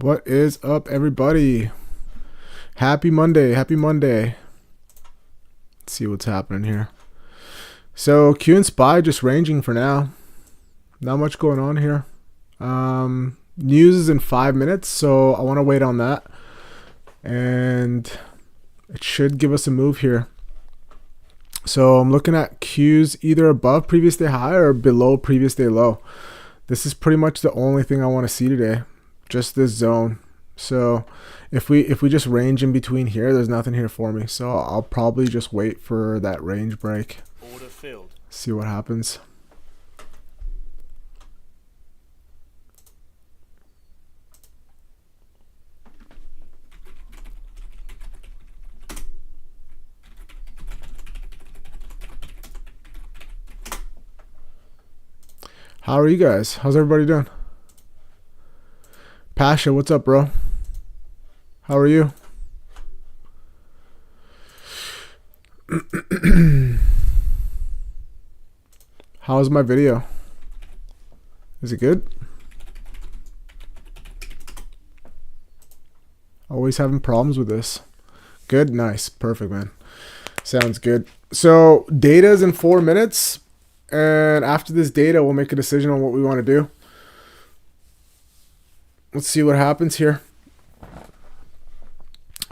What is up, everybody? Happy Monday. Happy Monday. Let's see what's happening here. So Q and SPY just ranging for now. Not much going on here. News is in 5 minutes, so I want to wait on that. And it should give us a move here. So I'm looking at Qs either above previous day high or below previous day low. This is pretty much the only thing I want to see today. Just this zone. So if we just range in between here, there's nothing here for me. So I'll probably just wait for that range break. Order filled. See what happens. How are you guys? How's everybody doing? Pasha, what's up, bro? How are you? How's my video? Is it good? Always having problems with this. Good, nice, perfect, man. Sounds good. So data is in 4 minutes, and after this data, we'll make a decision on what we want to do. Let's see what happens here.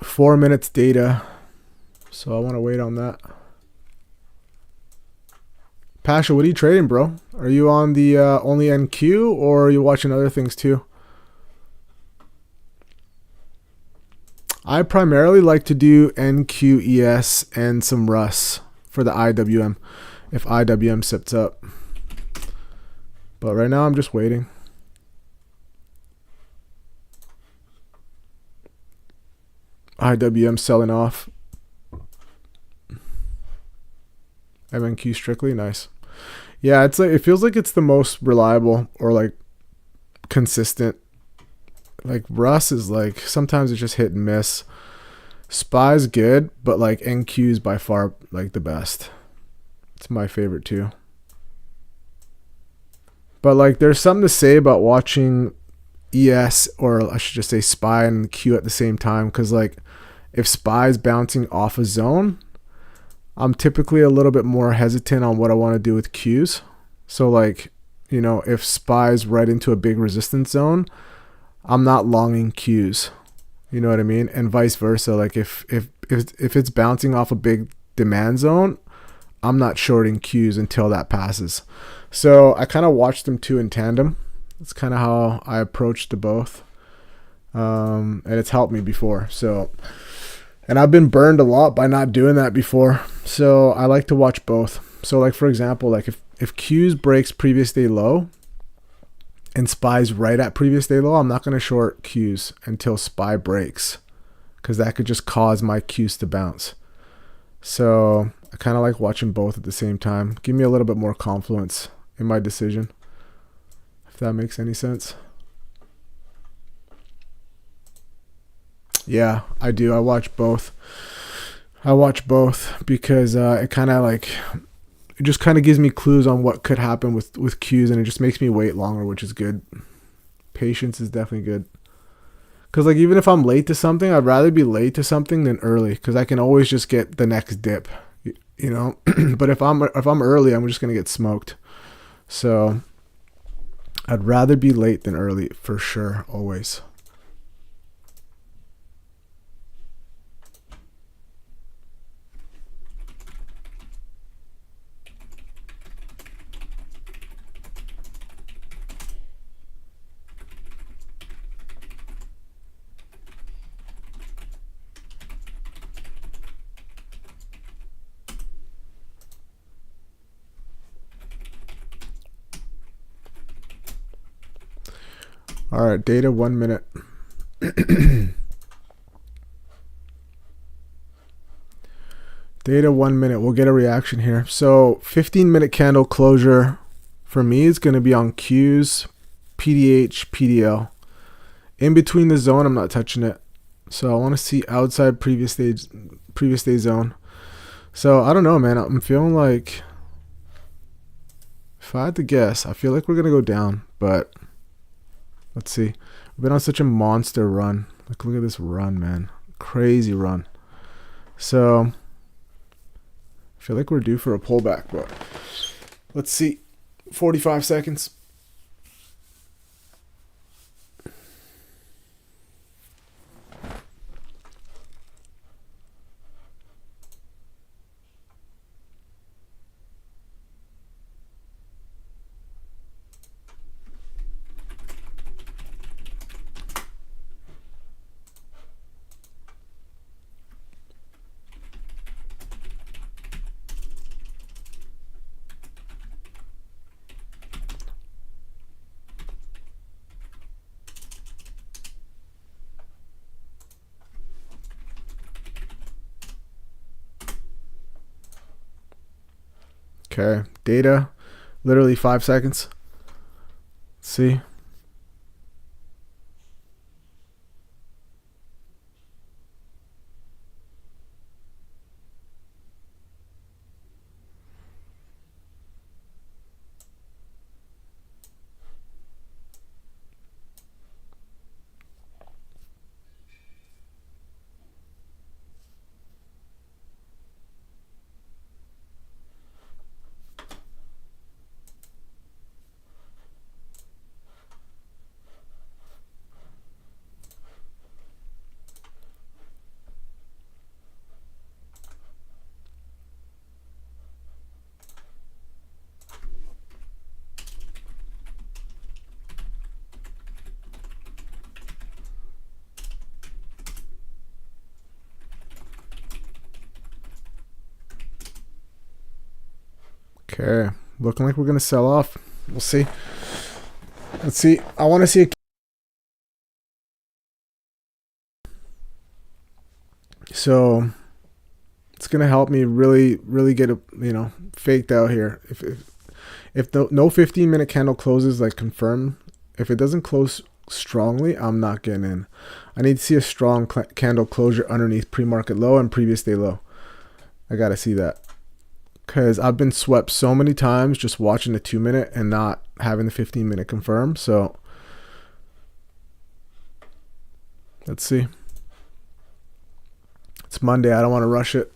4 minutes data. So I want to wait on that. Pasha, what are you trading, bro? Are you on the only NQ, or are you watching other things too? I primarily like to do NQES and some RUS for the IWM if IWM sets up. But right now I'm just waiting. IWM selling off. MNQ strictly, nice. Yeah, it's like, it feels like it's the most reliable or like consistent. Like Russ is like, sometimes it's just hit and miss. SPY's good, but like NQ is by far like the best. It's my favorite too. But like there's something to say about watching ES, or I should just say SPY and Q at the same time, because like if SPY is bouncing off a zone, I'm typically a little bit more hesitant on what I want to do with Qs. So like, you know, if SPY is right into a big resistance zone, I'm not longing Qs. You know what I mean? And vice versa. Like if it's bouncing off a big demand zone, I'm not shorting Qs until that passes. So I kind of watch them two in tandem. That's kind of how I approach the both. And it's helped me before. So, and I've been burned a lot by not doing that before. So I like to watch both. So like, for example, like if Qs breaks previous day low and SPY's right at previous day low, I'm not going to short Qs until SPY breaks, because that could just cause my Qs to bounce. So I kind of like watching both at the same time. Give me a little bit more confluence in my decision, if that makes any sense. Yeah, I do. I watch both. I watch both because it kind of like, it just kind of gives me clues on what could happen with Qs, and it just makes me wait longer, which is good. Patience is definitely good. Because like even if I'm late to something, I'd rather be late to something than early, because I can always just get the next dip, you know. But if I'm early, I'm just gonna get smoked. So I'd rather be late than early for sure, always. All right, data 1 minute. Data 1 minute. We'll get a reaction here. So 15-minute candle closure for me is going to be on Qs, PDH, PDL. In between the zone, I'm not touching it. So I want to see outside previous day zone. So I don't know, man. I'm feeling like, if I had to guess, I feel like we're going to go down, but Let's see. We've been on such a monster run. Like, look at this run, man. Crazy run. So I feel like we're due for a pullback, but let's see. 45 seconds. Okay, data, literally 5 seconds. Let's see. Okay, looking like we're gonna sell off. We'll see. Let's see. I want to see a so it's gonna help me really get a faked out here. If the no 15-minute candle closes like confirm, if it doesn't close strongly, I'm not getting in. I need to see a strong candle closure underneath pre-market low and previous day low. I gotta see that, because I've been swept so many times just watching the 2-minute and not having the 15-minute confirm. So let's see. It's Monday. I don't want to rush it.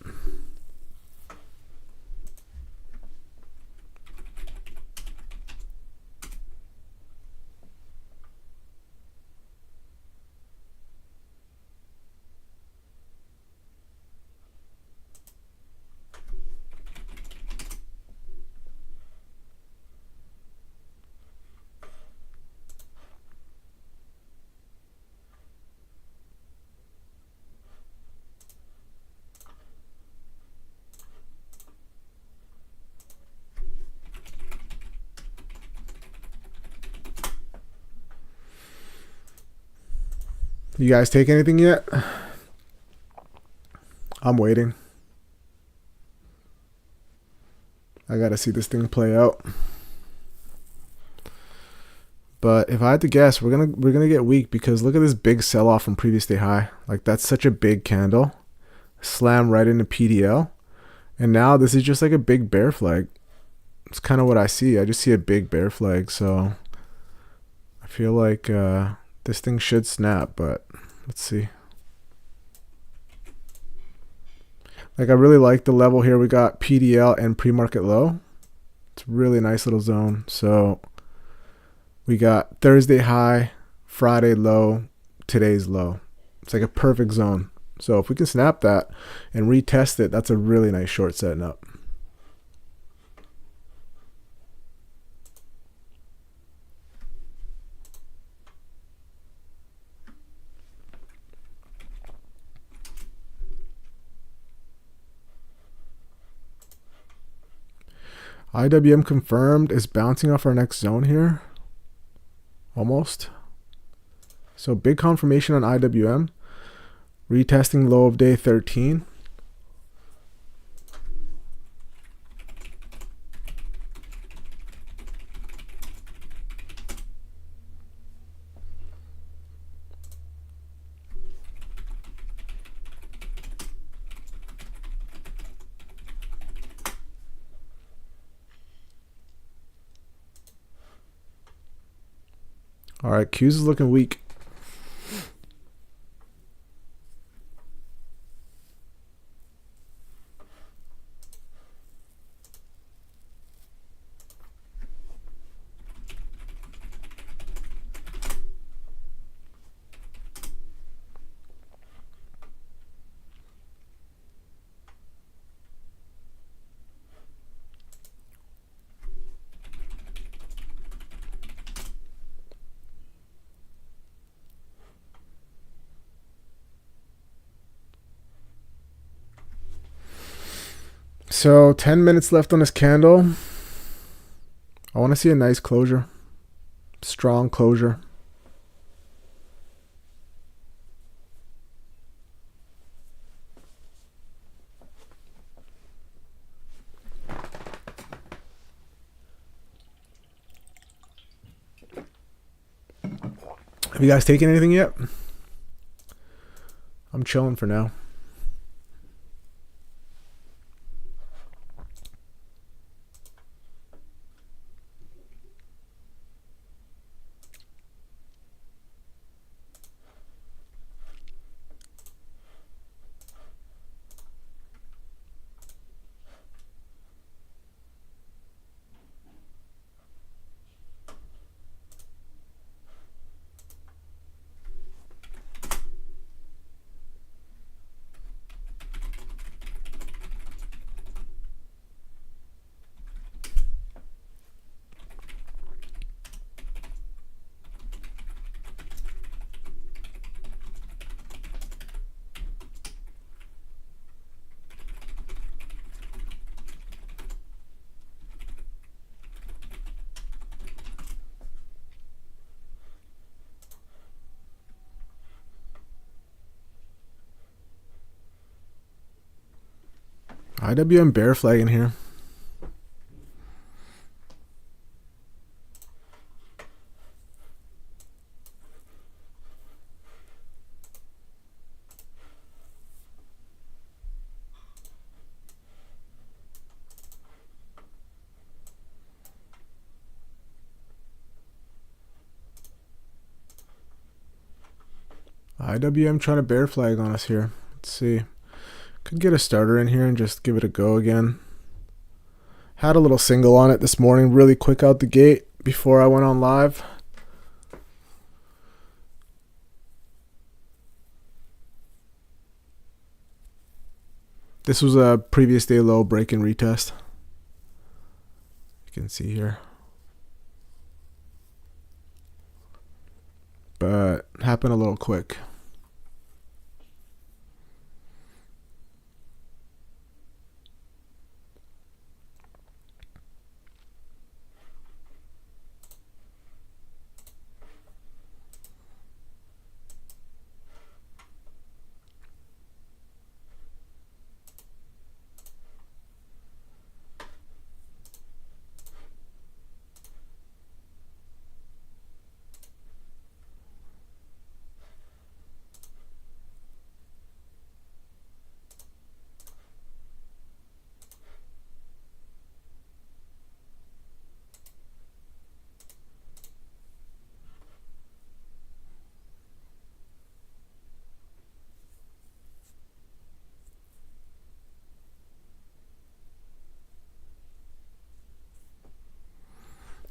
You guys take anything yet? I'm waiting. I gotta see this thing play out. But if I had to guess, we're gonna get weak, because look at this big sell-off from previous day high. Like, that's such a big candle. Slam right into PDL. And now this is just like a big bear flag. It's kind of what I see. I just see a big bear flag. So I feel like this thing should snap, but let's see. Like, I really like the level here. We got PDL and pre-market low. It's a really nice little zone. So we got Thursday high, Friday low, today's low. It's like a perfect zone. So if we can snap that and retest it, that's a really nice short setting up. IWM confirmed, is bouncing off our next zone here. Almost. So big confirmation on IWM. Retesting low of day 13. All right, Qs is looking weak. So 10 minutes left on this candle. I want to see a nice closure. Strong closure. Have you guys taken anything yet? I'm chilling for now. IWM bear flag in here. IWM trying to bear flag on us here. Let's see. Could get a starter in here and just give it a go again. Had a little single on it this morning, really quick out the gate before I went on live. This was a previous day low break and retest. You can see here. But happened a little quick.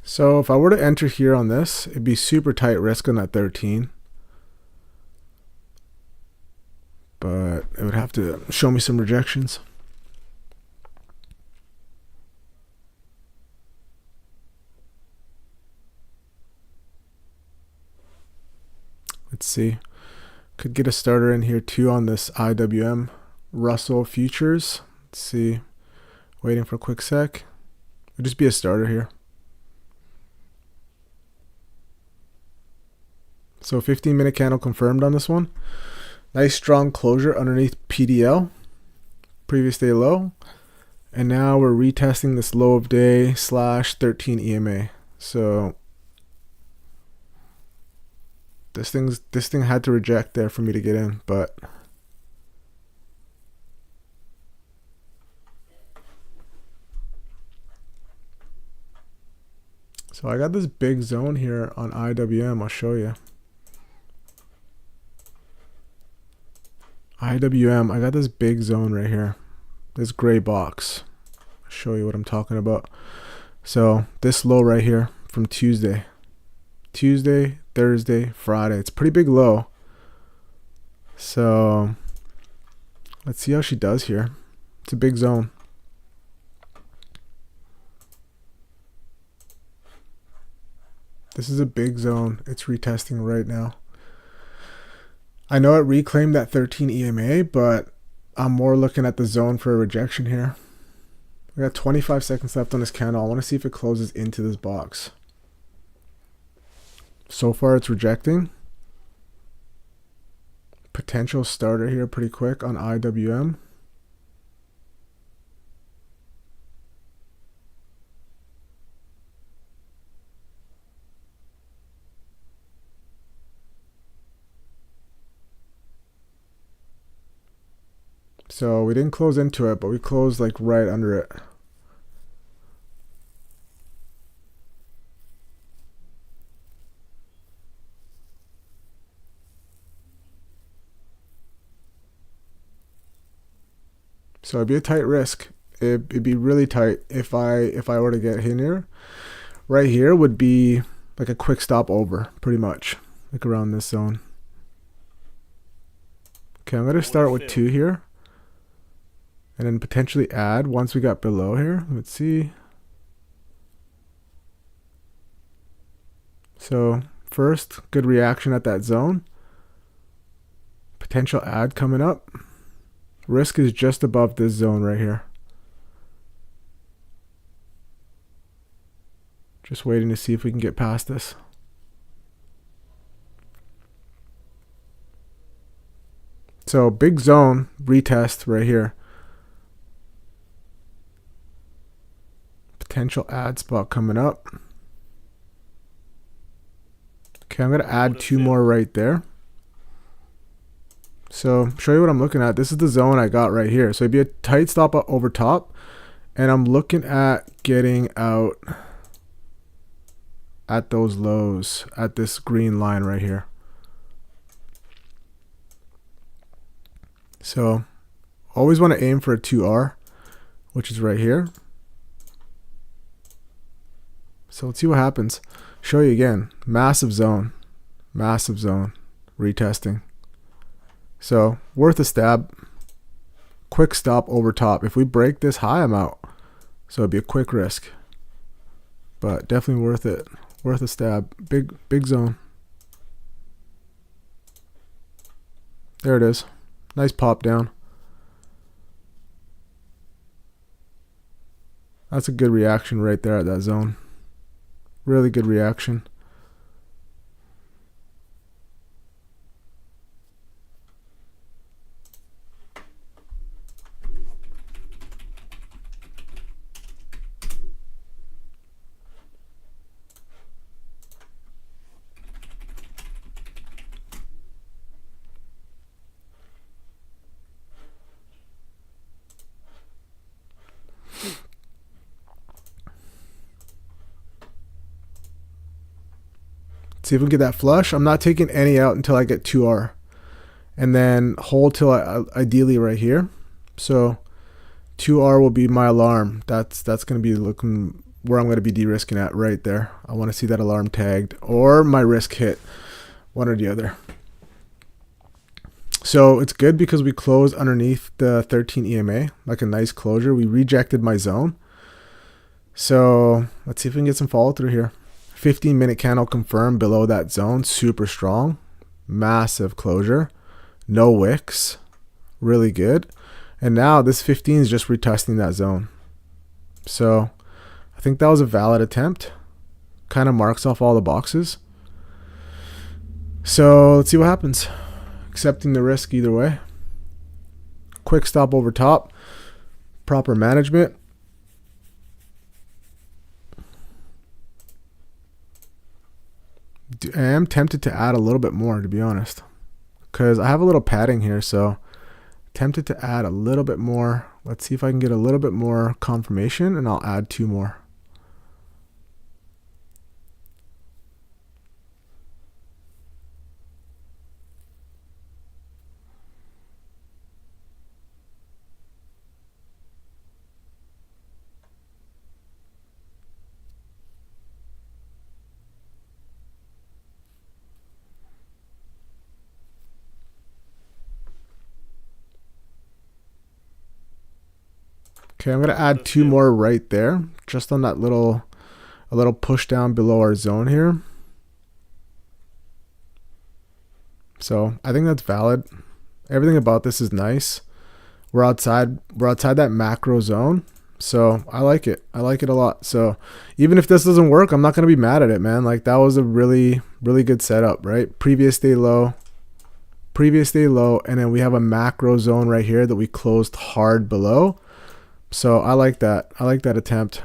So if I were to enter here on this, it'd be super tight risk on that 13. But it would have to show me some rejections. Let's see. Could get a starter in here too on this IWM Russell futures. Let's see. Waiting for a quick sec. It'd just be a starter here. So 15-minute candle confirmed on this one. Nice strong closure underneath PDL. Previous day low. And now we're retesting this low of day / 13 EMA. So this thing had to reject there for me to get in, but So I got this big zone here on IWM. I'll show you. IWM, I got this big zone right here. This gray box. I'll show you what I'm talking about. So this low right here from Tuesday, Thursday, Friday. It's a pretty big low. So let's see how she does here. It's a big zone. This is a big zone. It's retesting right now. I know it reclaimed that 13 EMA, but I'm more looking at the zone for a rejection here. We got 25 seconds left on this candle. I want to see if it closes into this box. So far it's rejecting. Potential starter here pretty quick on IWM. So we didn't close into it, but we closed like right under it. So it'd be a tight risk. It'd be really tight if I were to get in here. Right here would be like a quick stop over, pretty much, like around this zone. Okay, I'm gonna start with 2 here. And then potentially add once we got below here. Let's see. So first, good reaction at that zone. Potential add coming up. Risk is just above this zone right here. Just waiting to see if we can get past this. So big zone retest right here. Potential add spot coming up. Okay, I'm going to add 2 more right there. So show you what I'm looking at. This is the zone I got right here. So it'd be a tight stop over top. And I'm looking at getting out at those lows, at this green line right here. So always want to aim for a 2R, which is right here. So let's see what happens. Show you again. Massive zone, retesting. So worth a stab. Quick stop over top. If we break this high, I'm out. So it'd be a quick risk, but definitely worth it. Worth a stab. Big zone. There it is. Nice pop down. That's a good reaction right there at that zone. Really good reaction. See if we can get that flush. I'm not taking any out until I get 2R. And then hold till ideally right here. So 2R will be my alarm. That's going to be looking where I'm going to be de-risking at right there. I want to see that alarm tagged or my risk hit, one or the other. So it's good because we closed underneath the 13 EMA, like a nice closure. We rejected my zone. So let's see if we can get some follow through here. 15-minute candle confirmed below that zone. Super strong. Massive closure. No wicks. Really good. And now this 15 is just retesting that zone. So I think that was a valid attempt. Kind of marks off all the boxes. So let's see what happens. Accepting the risk either way. Quick stop over top. Proper management. I am tempted to add a little bit more, to be honest, because I have a little padding here, so tempted to add a little bit more. Let's see if I can get a little bit more confirmation, and I'll add 2 more. Okay, I'm gonna add 2 more right there, just on that a little push down below our zone here. So I think that's valid. Everything about this is nice. We're outside that macro zone. So I like it. I like it a lot. So even if this doesn't work, I'm not going to be mad at it, man. Like that was a really, really good setup, right? Previous day low, and then we have a macro zone right here that we closed hard below. So I like that. I like that attempt.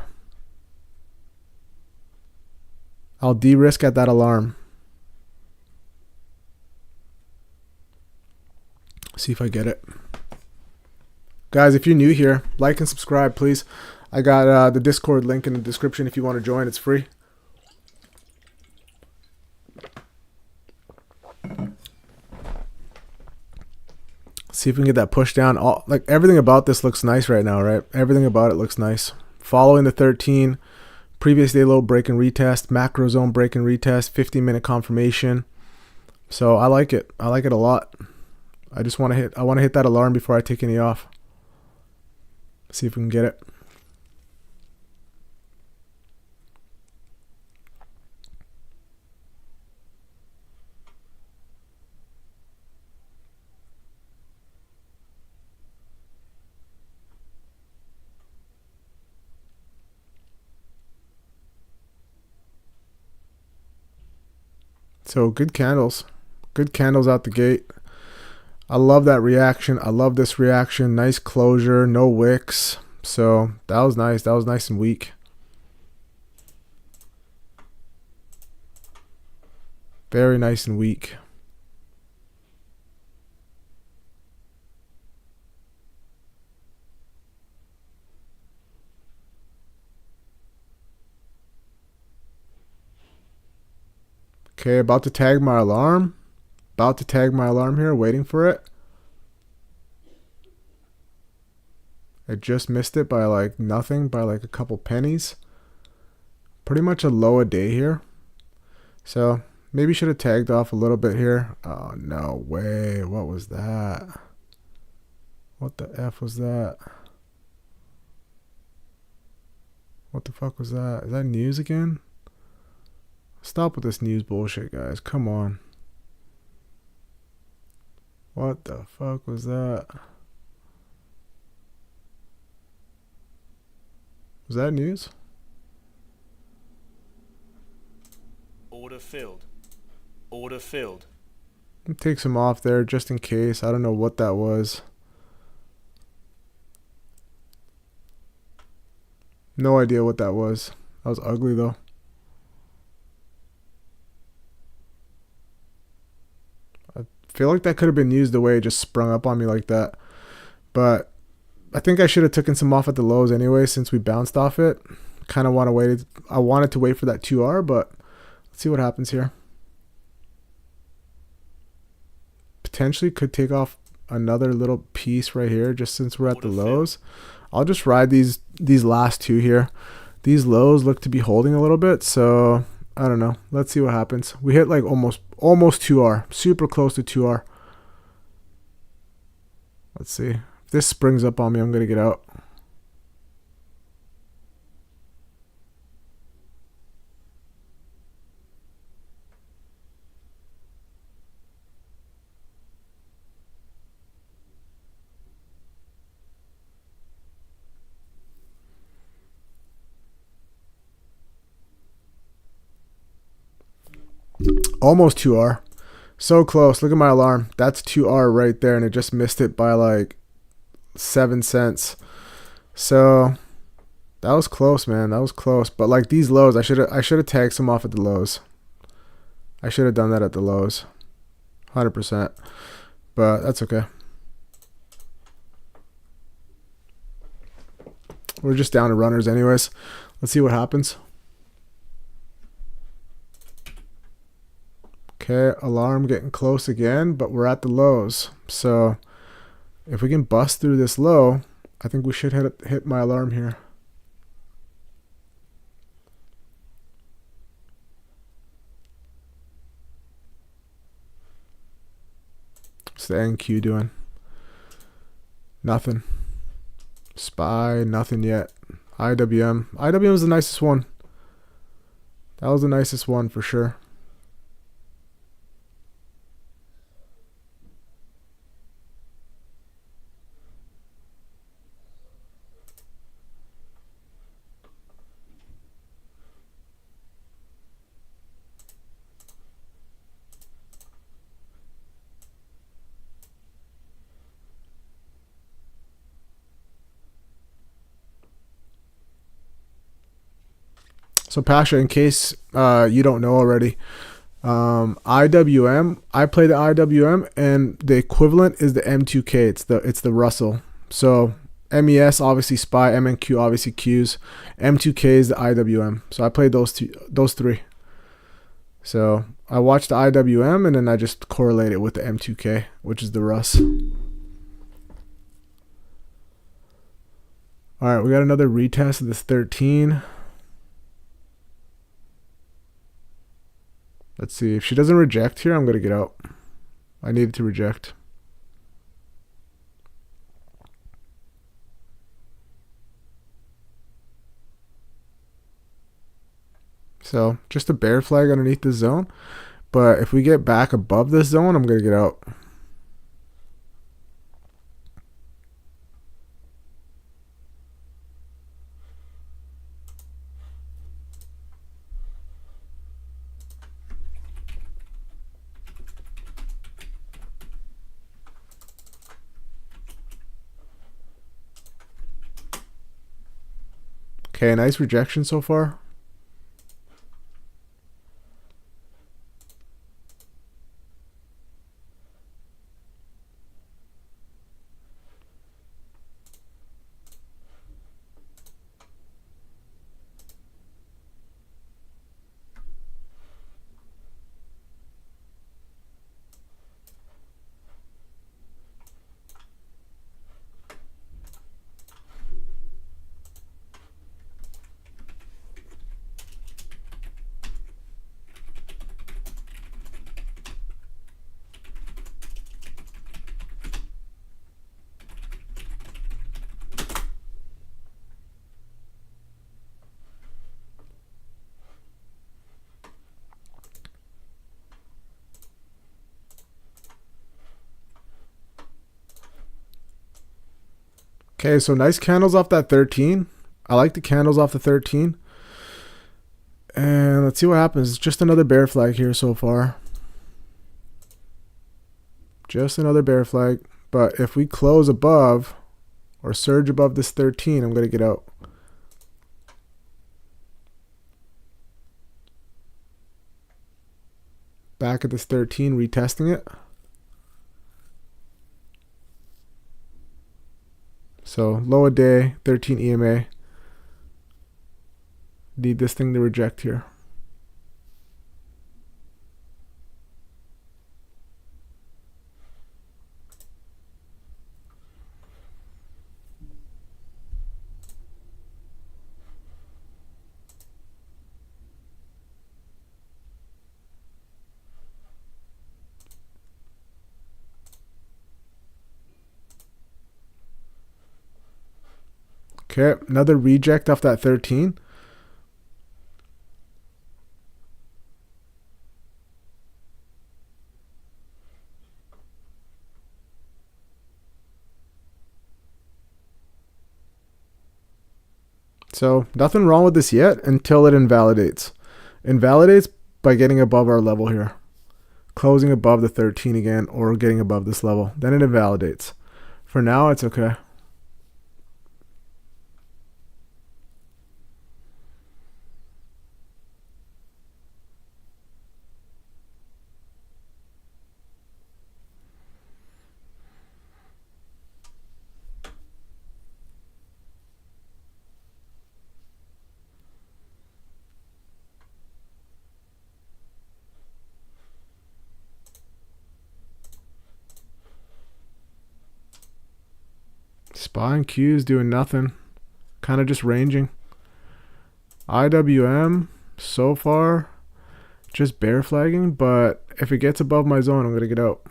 I'll de-risk at that alarm. See if I get it. Guys, if you're new here, like and subscribe, please. I got the Discord link in the description if you want to join. It's free. See if we can get that push down. Like everything about this looks nice right now, right? Everything about it looks nice. Following the 13, previous day low break and retest, macro zone break and retest, 15-minute confirmation. So I like it. I like it a lot. I just want to hit that alarm before I take any off. See if we can get it. So good candles. Good candles out the gate. I love that reaction. I love this reaction. Nice closure. No wicks. So that was nice. That was nice and weak. Very nice and weak. Okay, about to tag my alarm. About to tag my alarm here, waiting for it. I just missed it by like nothing, by like a couple pennies. Pretty much a low a day here. So maybe should have tagged off a little bit here. Oh, no way. What was that? What the F was that? What the fuck was that? Is that news again? Stop with this news bullshit, guys. Come on. What the fuck was that? Was that news? Order filled. Order filled. Take some off there just in case. I don't know what that was. No idea what that was. That was ugly though. I feel like that could have been used the way it just sprung up on me like that. But I think I should have taken some off at the lows anyway since we bounced off it. Kind of want to wait. I wanted to wait for that 2R, but let's see what happens here. Potentially could take off another little piece right here just since we're at the lows. I'll just ride these last two here. These lows look to be holding a little bit, so I don't know. Let's see what happens. We hit like almost 2R, super close to 2R. Let's see. If this springs up on me, I'm going to get out. Almost 2R. So close. Look at my alarm. That's 2R right there, and it just missed it by like 7 cents. So that was close, man. That was close. But like these lows, I should have tagged some off at the lows. I should have done that at the lows. 100%. But that's okay. We're just down to runners anyways. Let's see what happens. Okay, alarm getting close again, but we're at the lows. So if we can bust through this low, I think we should hit my alarm here. What's the NQ doing? Nothing. SPY, nothing yet. IWM. IWM is the nicest one. That was the nicest one for sure. So Pasha, in case you don't know already, IWM, I play the IWM, and the equivalent is the M2K. It's the Russell. So MES obviously SPY, MNQ obviously Qs, M2K is the IWM. So I played those three. So I watched the IWM and then I just correlate it with the M2K, which is the Russ. All right, we got another retest of this 13. Let's see. If she doesn't reject here, I'm going to get out. I needed to reject. So just a bear flag underneath the zone. But if we get back above this zone, I'm going to get out. Okay, nice rejection so far. Okay, so nice candles off that 13. I like the candles off the 13. And let's see what happens. It's just another bear flag here so far. Just another bear flag. But if we close above or surge above this 13, I'm going to get out. Back at this 13, retesting it. So low a day, 13 EMA. Need this thing to reject here. Okay, another reject off that 13. So nothing wrong with this yet until it invalidates. Invalidates by getting above our level here. Closing above the 13 again or getting above this level. Then it invalidates. For now, it's okay. SPY and Q is doing nothing. Kind of just ranging. IWM so far just bear flagging, but if it gets above my zone, I'm going to get out.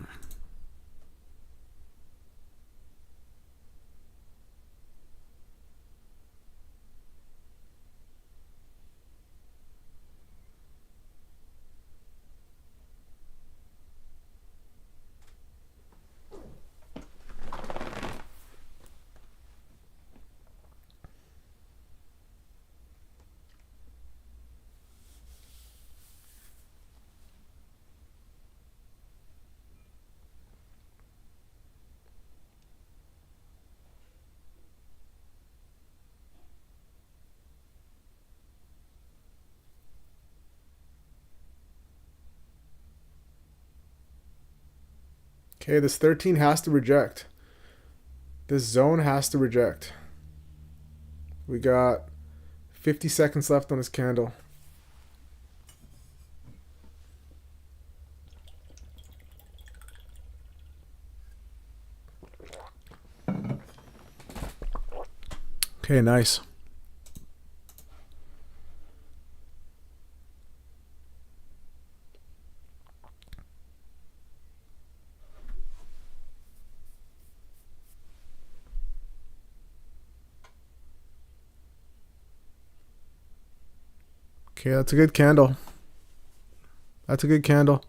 Okay, this 13 has to reject. This zone has to reject. We got 50 seconds left on this candle. Okay, nice. Okay, that's a good candle. That's a good candle.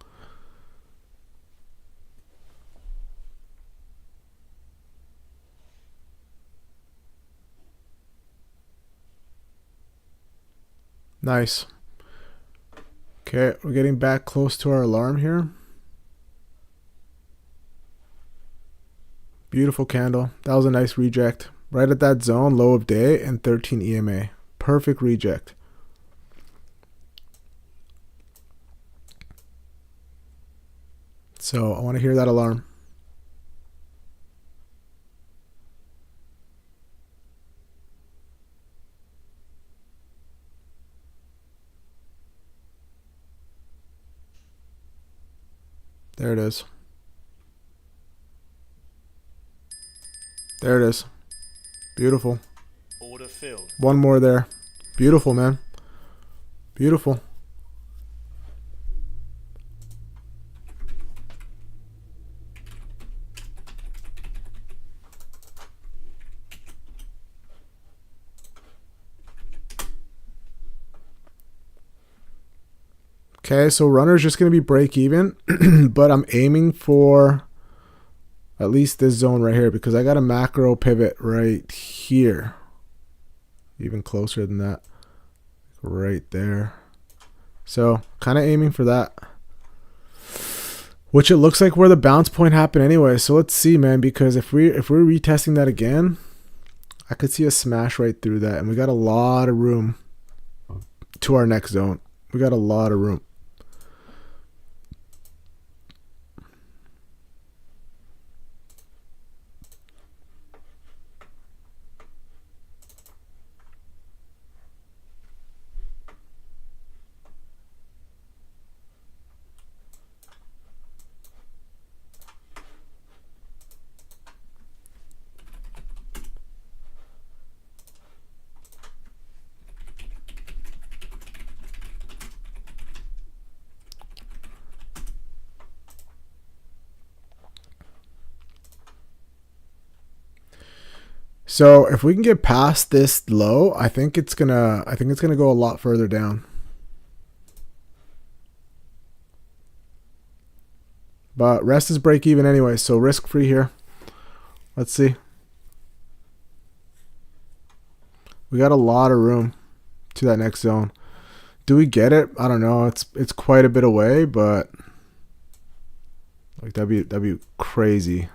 Nice. Okay, we're getting back close to our alarm here. Beautiful candle. That was a nice reject. Right at that zone, low of day, and 13 EMA. Perfect reject. So I want to hear that alarm. There it is. There it is. Beautiful. Order filled. One more there. Beautiful, man. Beautiful. Okay, so runner's just going to be break even, but I'm aiming for at least this zone right here because I got a macro pivot right here. Even closer than that. Right there. So kind of aiming for that. Which it looks like where the bounce point happened anyway. So let's see, man, because if we're retesting that again, I could see a smash right through that. And we got a lot of room to our next zone. We got a lot of room. So if we can get past this low, I think it's gonna go a lot further down. But rest is break even anyway, so risk free here. Let's see. We got a lot of room to that next zone. Do we get it? I don't know. It's quite a bit away, but like that'd be crazy.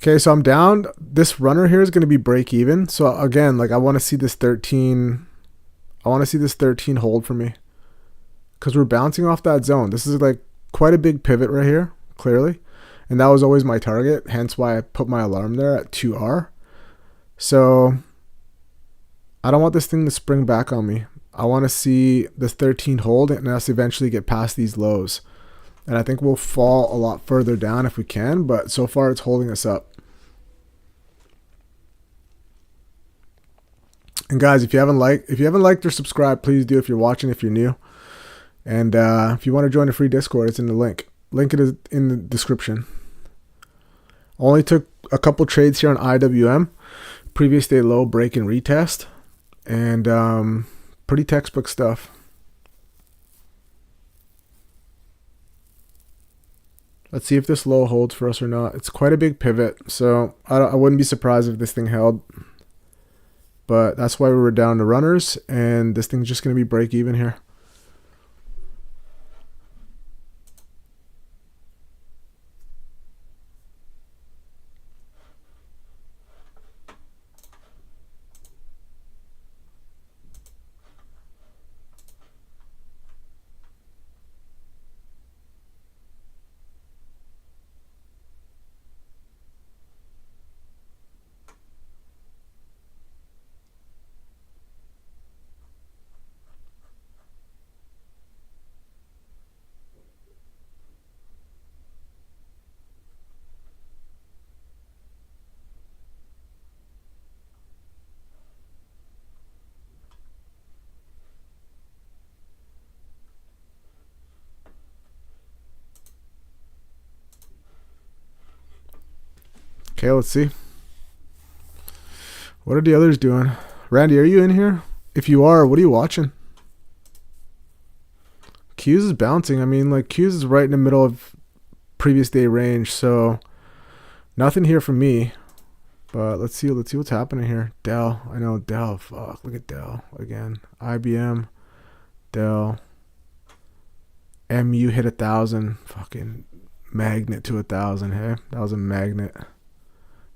Okay, so I'm down. This runner here is going to be break even. So again, like I want to see this 13. I want to see this 13 hold for me because we're bouncing off that zone. This is like quite a big pivot right here, clearly. And that was always my target, hence why I put my alarm there at 2R. So I don't want this thing to spring back on me. I want to see this 13 hold and us eventually get past these lows. And I think we'll fall a lot further down if we can, but so far it's holding us up. And guys, if you haven't liked or subscribed, please do if you're watching, if you're new. And if you want to join the free Discord, it's in the link. Link it is in the description. Only took a couple trades here on IWM. Previous day low, break and retest. And pretty textbook stuff. Let's see if this low holds for us or not. It's quite a big pivot, so I wouldn't be surprised if this thing held. But that's why we were down to runners, and this thing's just going to be break even here. Okay, let's see. What are the others doing? Randy, are you in here? If you are, what are you watching? Qs is bouncing. I mean, like, Qs is right in the middle of previous day range, so nothing here from me. But let's see what's happening here. Dell. I know Dell. Fuck, look at Dell again. IBM. Dell. MU hit 1,000. Fucking magnet to 1,000. Hey, that was a magnet.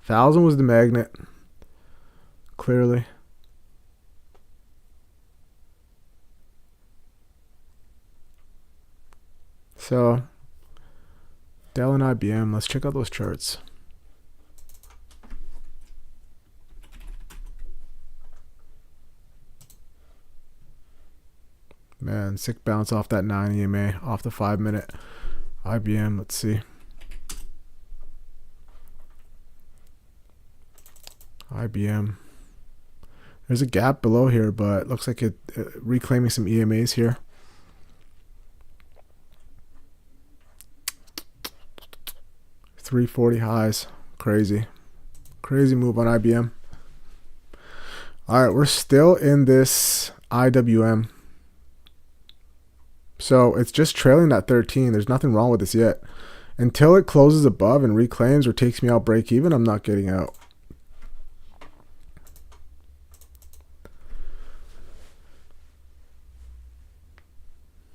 1,000 was the magnet. Clearly. So, Dell and IBM. Let's check out those charts. Man, sick bounce off that 9 EMA, off the 5-minute. IBM, let's see. IBM. There's a gap below here, but looks like it reclaiming some EMAs here. $340 highs. Crazy. Crazy move on IBM. All right, we're still in this IWM. So it's just trailing that 13. There's nothing wrong with this yet. Until it closes above and reclaims or takes me out break even, I'm not getting out.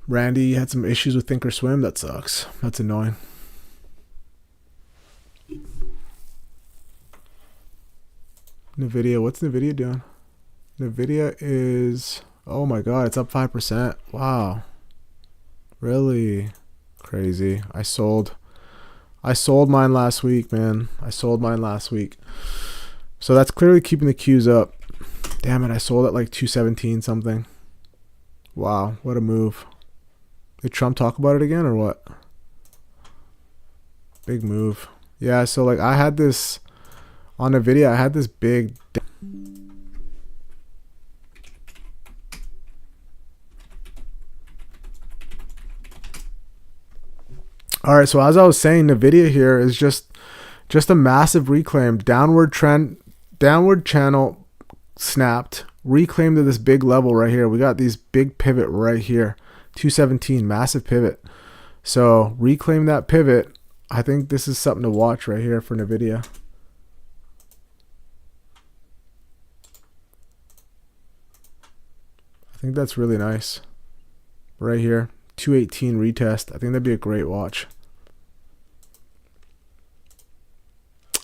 Randy had some issues with Thinkorswim. That sucks. That's annoying. NVIDIA. What's NVIDIA doing? NVIDIA is... Oh my god, it's up 5%. Wow. Really? Crazy. I sold mine last week, man. I sold mine last week. So that's clearly keeping the Qs up. Damn it, I sold at like 217 something. Wow, what a move. Did Trump talk about it again or what? Big move. Yeah, so like I had this on the video, I had this big... All right, so as I was saying, the video here is just a massive reclaim. Downward channel snapped, reclaimed to this big level right here. We got these big pivot right here. 217, massive pivot. So reclaim that pivot. I think this is something to watch right here for NVIDIA. I think that's really nice. Right here. 218 retest. I think that'd be a great watch.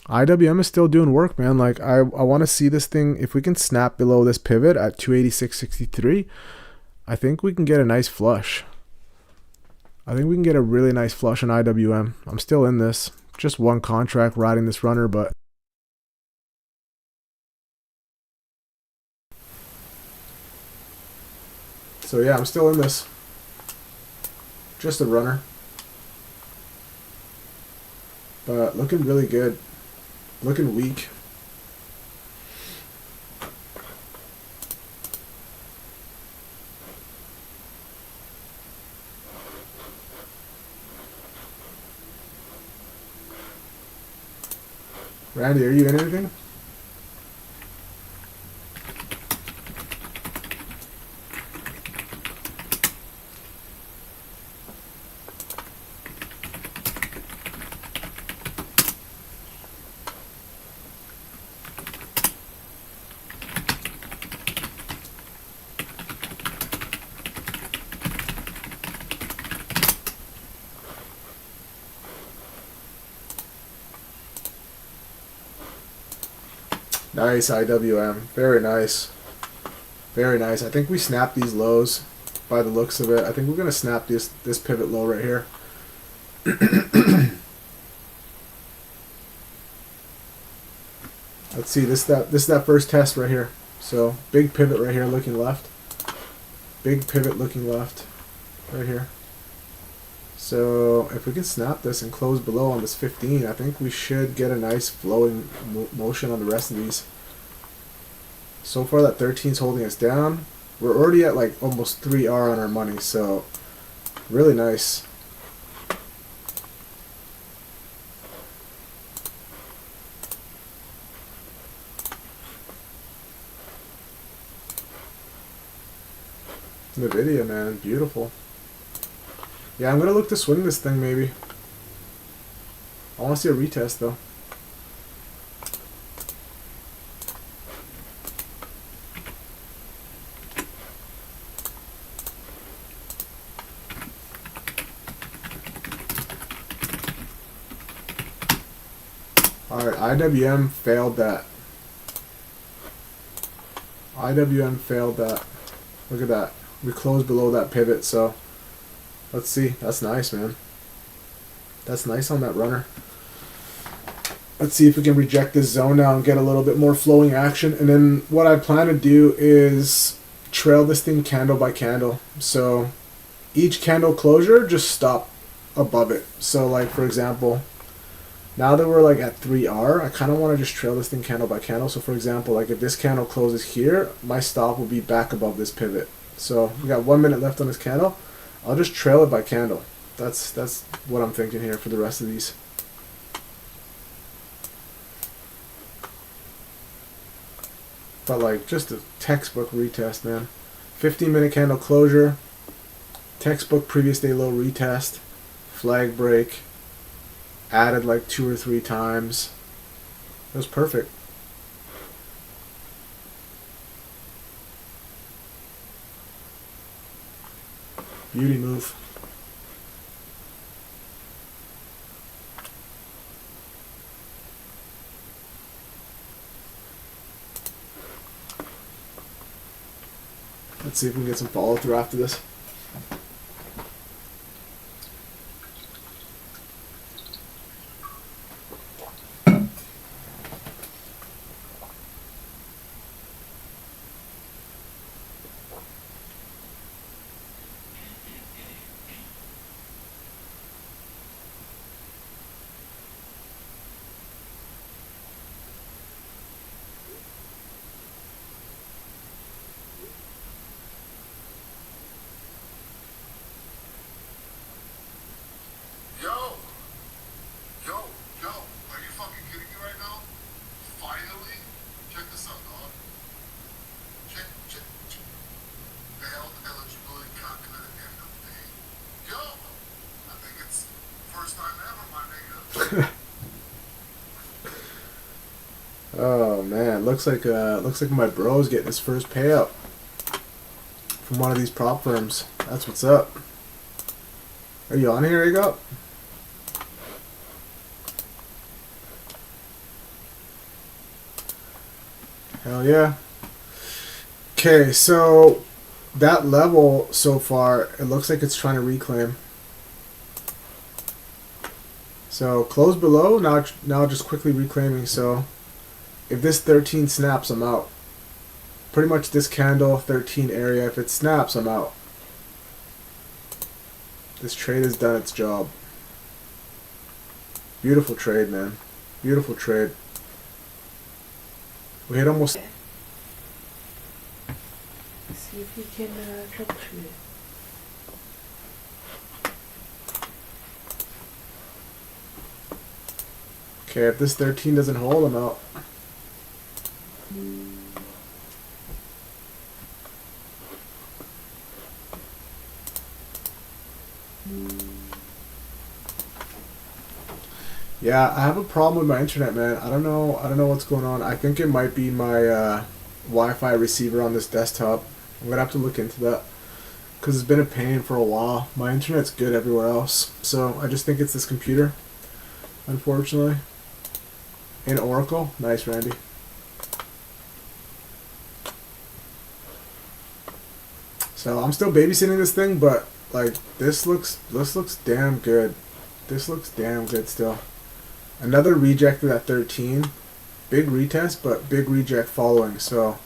IWM is still doing work, man. Like I want to see this thing. If we can snap below this pivot at 286.63, I think we can get a nice flush. I think we can get a really nice flush on IWM. I'm still in this. Just one contract riding this runner, but so yeah, I'm still in this. Just a runner. But looking really good. Looking weak. Randy, are you in anything? Nice IWM. Very nice. Very nice. I think we snapped these lows by the looks of it. I think we're going to snap this pivot low right here. Let's see. This is that first test right here. So big pivot right here looking left. Big pivot looking left right here. So if we can snap this and close below on this 15, I think we should get a nice flowing motion on the rest of these. So far that 13 is holding us down. We're already at like almost 3R on our money, so really nice. NVIDIA, man, beautiful. Yeah, I'm gonna look to swing this thing maybe. I want to see a retest though. Alright, IWM failed that. IWM failed that. Look at that. We closed below that pivot, so let's see. That's nice, man. That's nice on that runner. Let's see if we can reject this zone now and get a little bit more flowing action. And then what I plan to do is trail this thing candle by candle. So each candle closure, just stop above it. So like, for example, now that we're like at 3R, I kind of want to just trail this thing candle by candle. So for example, like if this candle closes here, my stop will be back above this pivot. So we got 1 minute left on this candle. I'll just trail it by candle. That's what I'm thinking here for the rest of these. But like just a textbook retest, man. 15-minute candle closure, textbook previous day low retest, flag break, added like 2 or 3 times. It was perfect. Beauty move. Let's see if we can get some follow through after this. Oh man, looks like my bro's getting his first payout from one of these prop firms. That's what's up. Are you on here, Egop? Hell yeah. Okay, so that level so far, it looks like it's trying to reclaim. So close below, now just quickly reclaiming. So if this 13 snaps, I'm out. Pretty much this candle 13 area, if it snaps, I'm out. This trade has done its job. Beautiful trade, man. Beautiful trade. We hit almost... See if we can troubleshoot it. Okay, if this 13 doesn't hold, I'm out. Yeah, I have a problem with my internet, man. I don't know what's going on. I think it might be my Wi-Fi receiver on this desktop. I'm gonna have to look into that because it's been a pain for a while. My internet's good everywhere else, so I just think it's this computer, unfortunately. In Oracle, nice, Randy. So I'm still babysitting this thing, but like this looks damn good. This looks damn good still. Another reject at 13. Big retest, but big reject following. So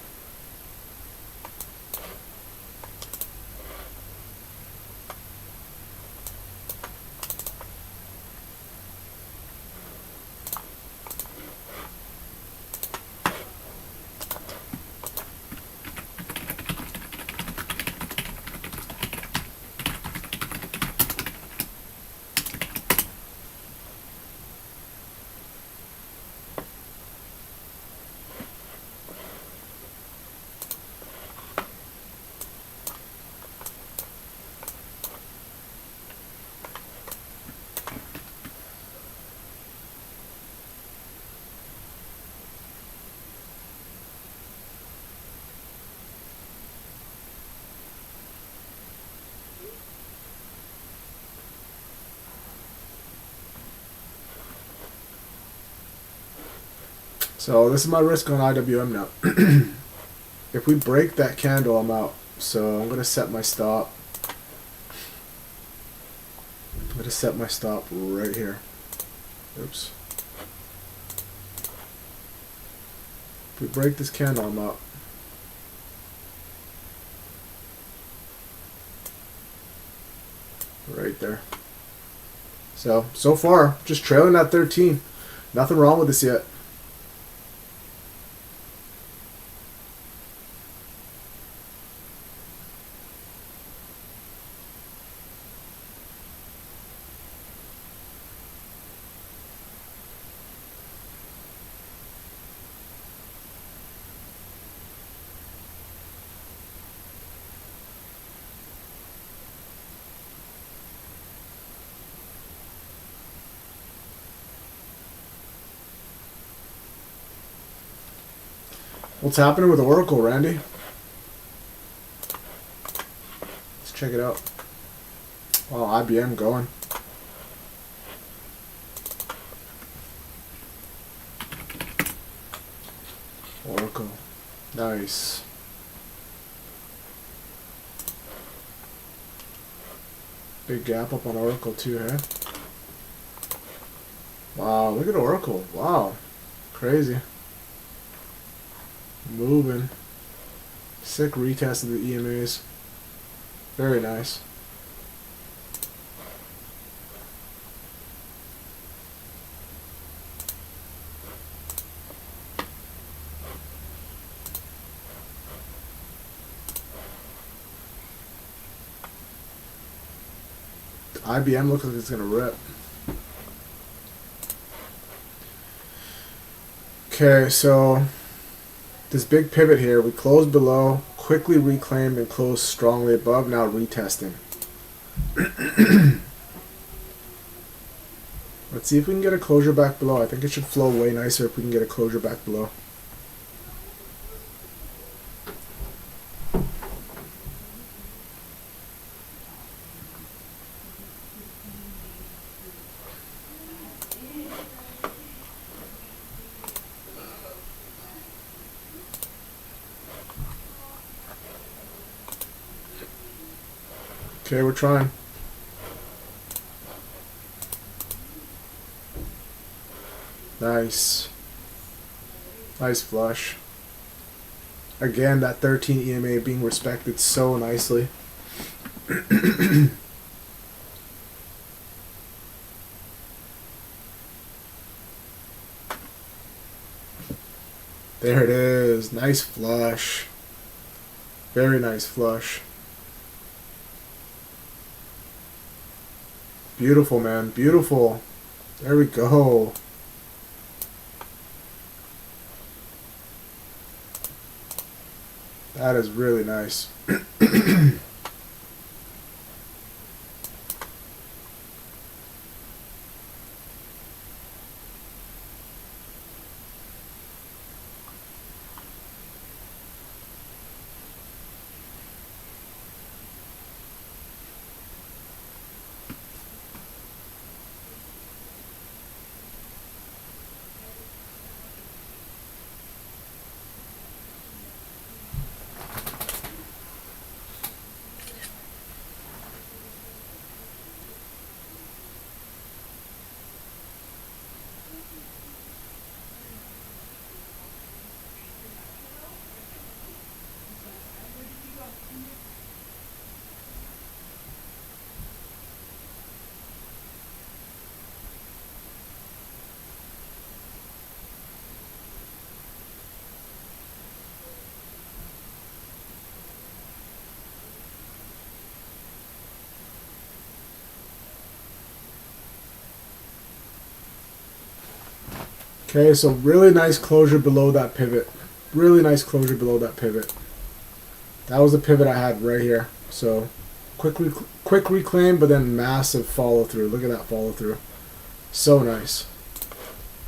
this is my risk on IWM now. If we break that candle, I'm out. So I'm going to set my stop. I'm going to set my stop right here. Oops. If we break this candle, I'm out. Right there. So far, just trailing that 13. Nothing wrong with this yet. What's happening with Oracle, Randy? Let's check it out. Oh, IBM going. Oracle. Nice. Big gap up on Oracle too, eh? Wow, look at Oracle. Wow. Crazy. Moving. Sick retest of the EMAs. Very nice. IBM looks like it's gonna rip. Okay, so this big pivot here, we closed below, quickly reclaimed and closed strongly above, now retesting. Let's see if we can get a closure back below. I think it should flow way nicer if we can get a closure back below. Okay, we're trying. Nice. Nice flush. Again, that 13 EMA being respected so nicely. There it is. Nice flush. Very nice flush. Beautiful, man. Beautiful. There we go. That is really nice. Okay, so really nice closure below that pivot. Really nice closure below that pivot. That was the pivot I had right here. So quick reclaim, but then massive follow through. Look at that follow through. So nice.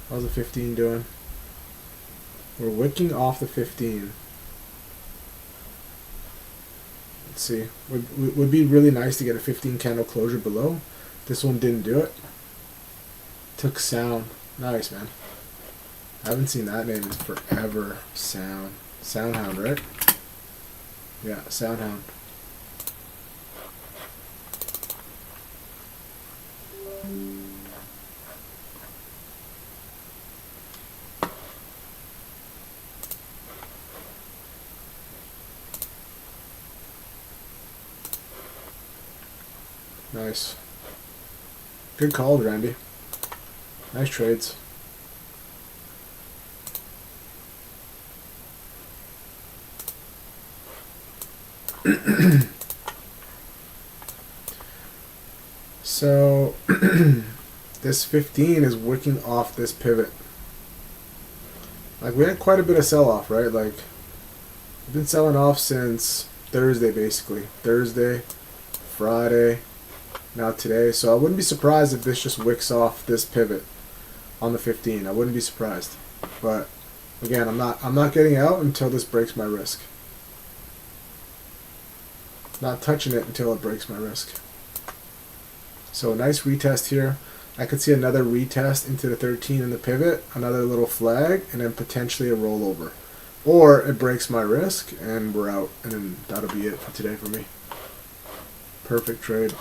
How's the 15 doing? We're wicking off the 15. Let's see. Would be really nice to get a 15 candle closure below. This one didn't do it. Took sound. Nice, man. I haven't seen that name in forever. Soundhound, right? Yeah, Soundhound. Nice. Good call, Randy. Nice trades. So this 15 is wicking off this pivot. Like, we had quite a bit of sell-off, right? Like, we've been selling off since Thursday, basically. Thursday, Friday, now today. So I wouldn't be surprised if this just wicks off this pivot on the 15. I wouldn't be surprised. But again, I'm not getting out until this breaks my risk. Not touching it until it breaks my risk. So nice retest here. I could see another retest into the 13 in the pivot, another little flag, and then potentially a rollover. Or it breaks my risk and we're out, and then that'll be it for today for me. Perfect trade.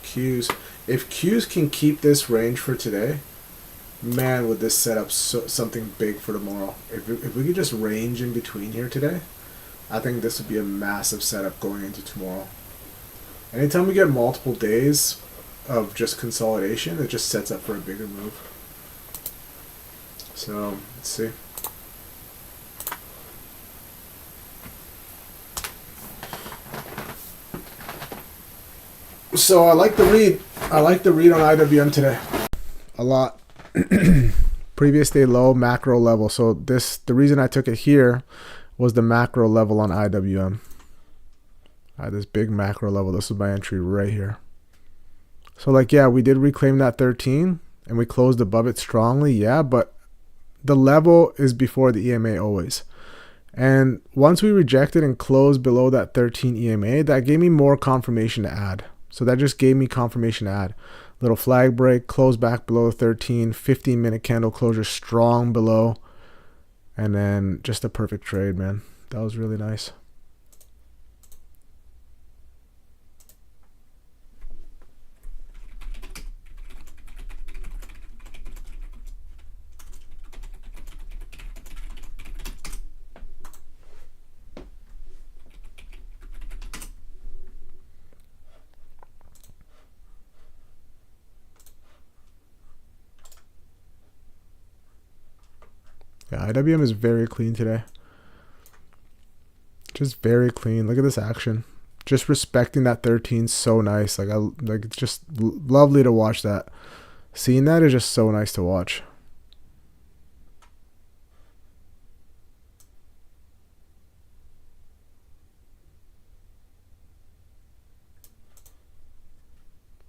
Qs. If Qs can keep this range for today, man, would this set up something big for tomorrow. If we could just range in between here today, I think this would be a massive setup going into tomorrow. Anytime we get multiple days of just consolidation, it just sets up for a bigger move. So, let's see. So I like the read. I like the read on IWM today a lot. Previous day low, macro level. So the reason I took it here was the macro level on IWM. I had this big macro level. This was my entry right here. So like, yeah, we did reclaim that 13 and we closed above it strongly. Yeah, but the level is before the EMA always. And once we rejected and closed below that 13 EMA, that gave me more confirmation to add. So that just gave me confirmation to add. Little flag break, close back below the 13, 15-minute candle closure strong below. And then just a perfect trade, man. That was really nice. Yeah, IWM is very clean today. Just very clean. Look at this action. Just respecting that 13, so nice. Like it's just lovely to watch that. Seeing that is just so nice to watch.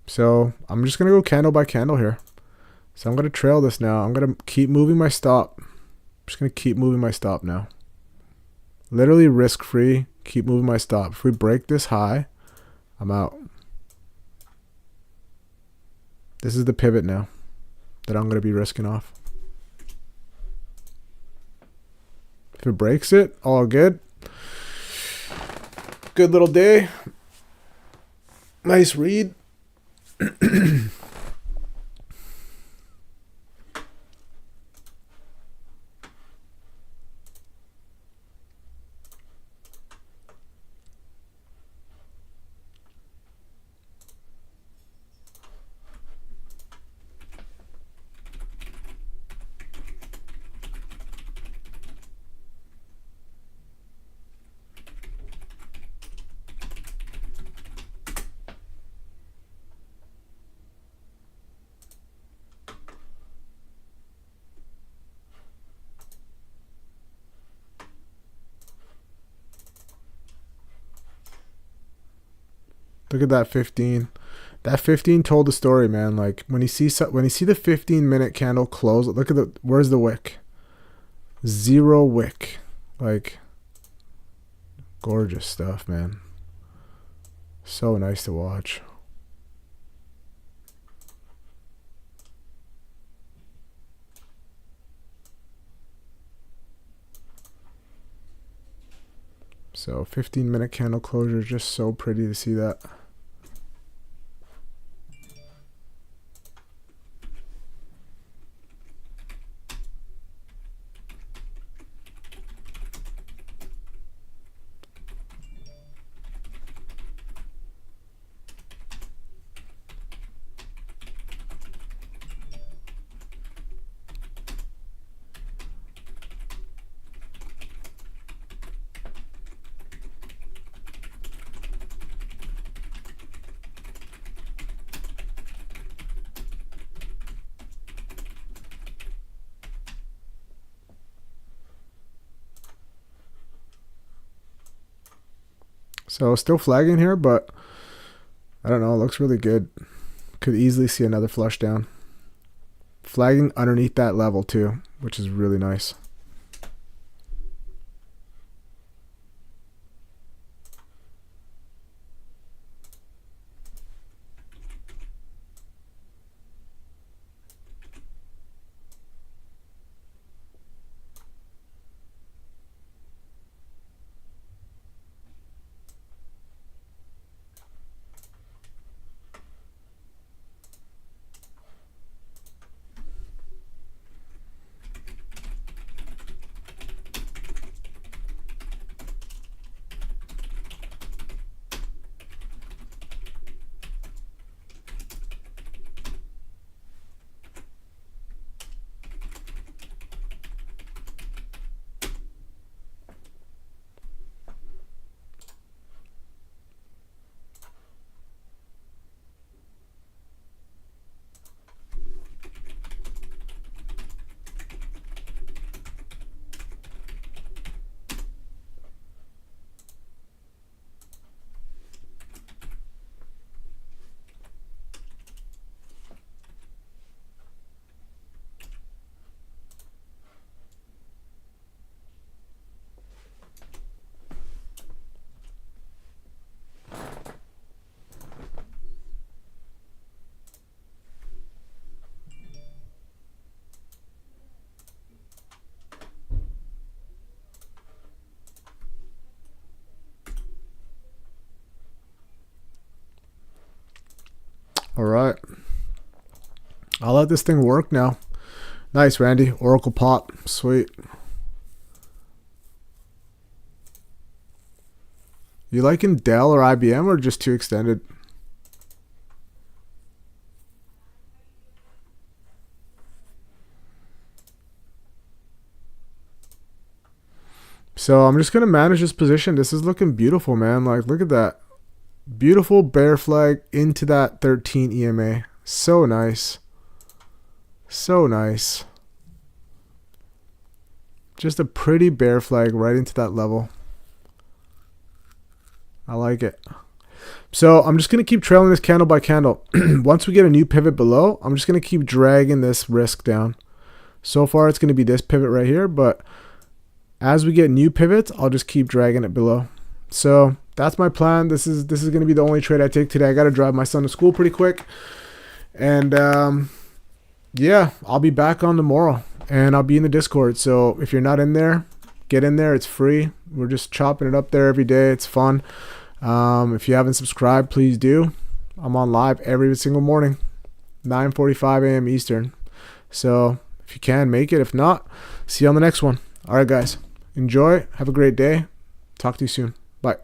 So I'm just gonna go candle by candle here. So I'm gonna trail this now. I'm gonna keep moving my stop. I'm just gonna keep moving my stop now. Literally risk free. Keep moving my stop. If we break this high, I'm out. This is the pivot now that I'm gonna be risking off. If it breaks it, all good. Good little day. Nice read. Look at that 15. That 15 told the story, man. Like when you see the 15-minute candle close, look at where's the wick? Zero wick. Like gorgeous stuff, man. So nice to watch. So 15-minute candle closure is just so pretty to see that. So still flagging here, but I don't know. It looks really good. Could easily see another flush down. Flagging underneath that level too, which is really nice. All right. I'll let this thing work now. Nice, Randy. Oracle pop. Sweet. You liking Dell or IBM or just too extended? So I'm just going to manage this position. This is looking beautiful, man. Like, look at that. Beautiful bear flag into that 13 EMA. So nice. So nice. Just a pretty bear flag right into that level. I like it. So I'm just going to keep trailing this candle by candle. Once we get a new pivot below, I'm just going to keep dragging this risk down. So far, it's going to be this pivot right here. But as we get new pivots, I'll just keep dragging it below. So that's my plan. This is going to be the only trade I take today. I got to drive my son to school pretty quick. And yeah, I'll be back on tomorrow. And I'll be in the Discord. So if you're not in there, get in there. It's free. We're just chopping it up there every day. It's fun. If you haven't subscribed, please do. I'm on live every single morning, 9:45 a.m. Eastern. So if you can, make it. If not, see you on the next one. All right, guys. Enjoy. Have a great day. Talk to you soon. Bye.